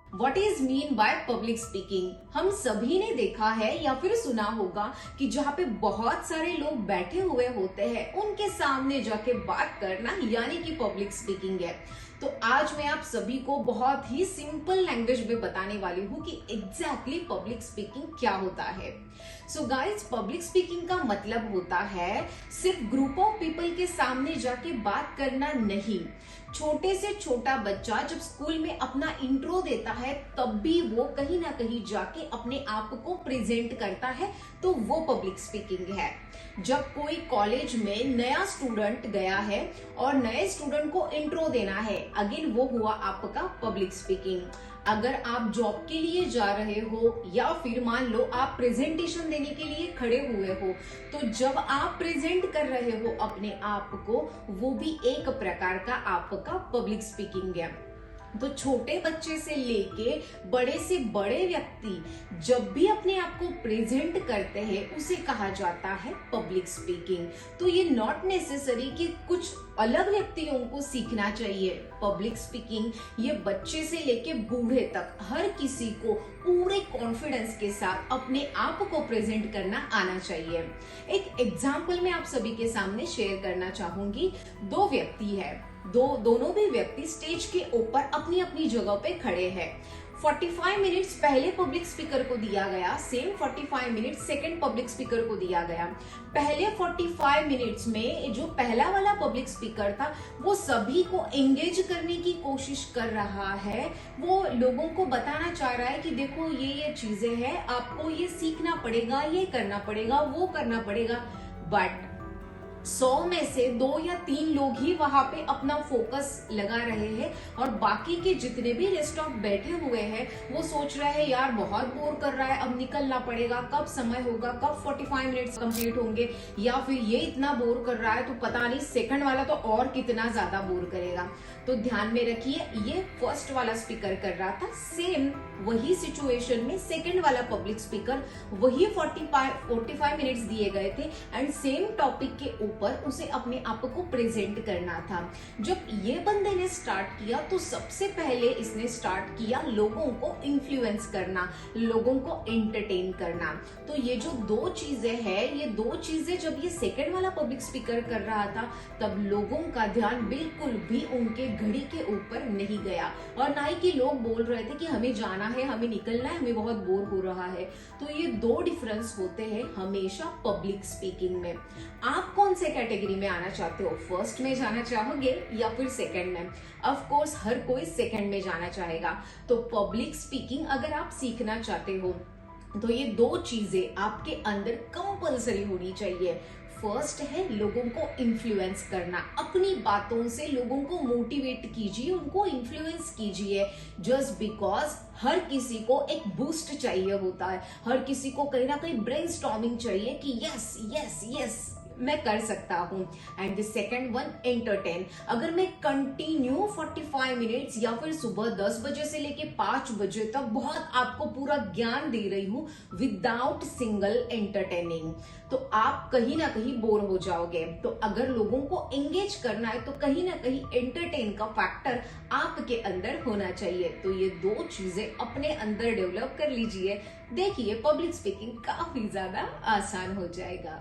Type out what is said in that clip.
What is mean by public speaking? हम सभी ने देखा है या फिर सुना होगा कि जहाँ पे बहुत सारे लोग बैठे हुए होते हैं उनके सामने जाके बात करना यानी कि पब्लिक स्पीकिंग है। तो आज मैं आप सभी को बहुत ही सिंपल लैंग्वेज में बताने वाली हूँ कि एग्जैक्टली पब्लिक स्पीकिंग क्या होता है। सो गाइज, पब्लिक स्पीकिंग का मतलब होता है सिर्फ ग्रुप ऑफ पीपल के सामने जाके बात करना नहीं। छोटे से छोटा बच्चा जब स्कूल में अपना इंट्रो देता है तब भी वो कहीं ना कहीं जाके अपने आप को प्रेजेंट करता है, तो वो पब्लिक स्पीकिंग है। जब कोई कॉलेज में नया स्टूडेंट गया है और नए स्टूडेंट को इंट्रो देना है, अगेन वो हुआ आपका पब्लिक स्पीकिंग। अगर आप जॉब के लिए जा रहे हो या फिर मान लो आप प्रेजेंटेशन देने के लिए खड़े हुए हो, तो जब आप प्रेजेंट कर रहे हो अपने आप को, वो भी एक प्रकार का आपका पब्लिक स्पीकिंग है। तो छोटे बच्चे से लेके बड़े से बड़े व्यक्ति जब भी अपने आप को प्रेजेंट करते हैं उसे कहा जाता है पब्लिक स्पीकिंग। तो ये नॉट नेसेसरी कि कुछ अलग व्यक्तियों को सीखना चाहिए। पब्लिक स्पीकिंग ये बच्चे से लेके बूढ़े तक हर किसी को पूरे कॉन्फिडेंस के साथ अपने आप को प्रेजेंट करना आना चाहिए। एक एग्जाम्पल मैं आप सभी के सामने शेयर करना चाहूंगी। दो व्यक्ति है, दोनों भी व्यक्ति स्टेज के ऊपर अपनी अपनी जगह पे खड़े हैं। 45 मिनट्स पहले पब्लिक स्पीकर को दिया गया, same 45 minutes second public speaker को दिया गया। पहले 45 मिनट्स में जो पहला वाला पब्लिक स्पीकर था वो सभी को एंगेज करने की कोशिश कर रहा है। वो लोगों को बताना चाह रहा है कि देखो ये चीजें हैं, आपको ये सीखना पड़ेगा, ये करना पड़ेगा, वो करना पड़ेगा। बट 100 में से 2 या 3 लोग ही वहां पे अपना फोकस लगा रहे हैं और बाकी के जितने भी रेस्ट ऑफ बैठे हुए हैं वो सोच रहे हैं यार बहुत बोर कर रहा है, अब निकलना पड़ेगा, कब समय होगा, कब 45 मिनट्स कंप्लीट होंगे, या फिर ये इतना बोर कर रहा है तो पता नहीं सेकंड वाला तो और कितना ज्यादा बोर करेगा। तो ध्यान में रखिए, ये फर्स्ट वाला स्पीकर कर रहा था, सेम वही सिचुएशन में सेकंड वाला पब्लिक स्पीकर, वही 45 मिनट्स दिए गए थे एंड सेम टॉपिक के ऊपर उसे अपने आप को प्रेजेंट करना था। जब ये बंदे ने स्टार्ट किया तो सबसे पहले इसने स्टार्ट किया लोगों को इन्फ्लुएंस करना, लोगों को एंटरटेन करना। तो ये जो दो चीजें हैं, ये दो चीजें जब ये सेकंड वाला पब्लिक स्पीकर कर रहा था तब लोगों का ध्यान बिल्कुल भी उनके घड़ी के ऊपर नहीं गया और ना ही कि लोग बोल रहे थे कि हमें जाना है, हमें निकलना है, हमें बहुत बोर हो रहा है। तो ये दो डिफरेंस होते हैं हमेशा पब्लिक स्पीकिंग में। आप कौन से कैटेगरी में आना चाहते हो? फर्स्ट में जाना चाहोगे या फिर सेकंड में? ऑफ कोर्स हर कोई सेकंड में जाना चाहेगा। तो पब्लिक स्पीकिंग अगर आप सीखना चाहते हो तो ये दो चीजें आपके अंदर कंपलसरी होनी चाहिए। फर्स्ट है लोगों को इन्फ्लुएंस करना, अपनी बातों से लोगों को मोटिवेट कीजिए, उनको इन्फ्लुएंस कीजिए। जस्ट बिकॉज हर किसी को एक बूस्ट चाहिए होता है, हर किसी को कहीं ना कहीं ब्रेनस्टॉर्मिंग चाहिए कि यस यस यस मैं कर सकता हूं। And the second one, entertain. अगर मैं कंटिन्यू 45 मिनट्स या फिर सुबह 10 बजे से लेके 5 बजे तक बहुत आपको पूरा ज्ञान दे रही हूं विदाउट सिंगल एंटरटेनिंग, तो आप कहीं ना कहीं बोर हो जाओगे। तो अगर लोगों को एंगेज करना है तो कहीं ना कहीं एंटरटेन का फैक्टर आपके अंदर होना चाहिए। तो ये दो चीजें अपने अंदर डेवलप कर लीजिए, देखिए पब्लिक स्पीकिंग काफी ज्यादा आसान हो जाएगा।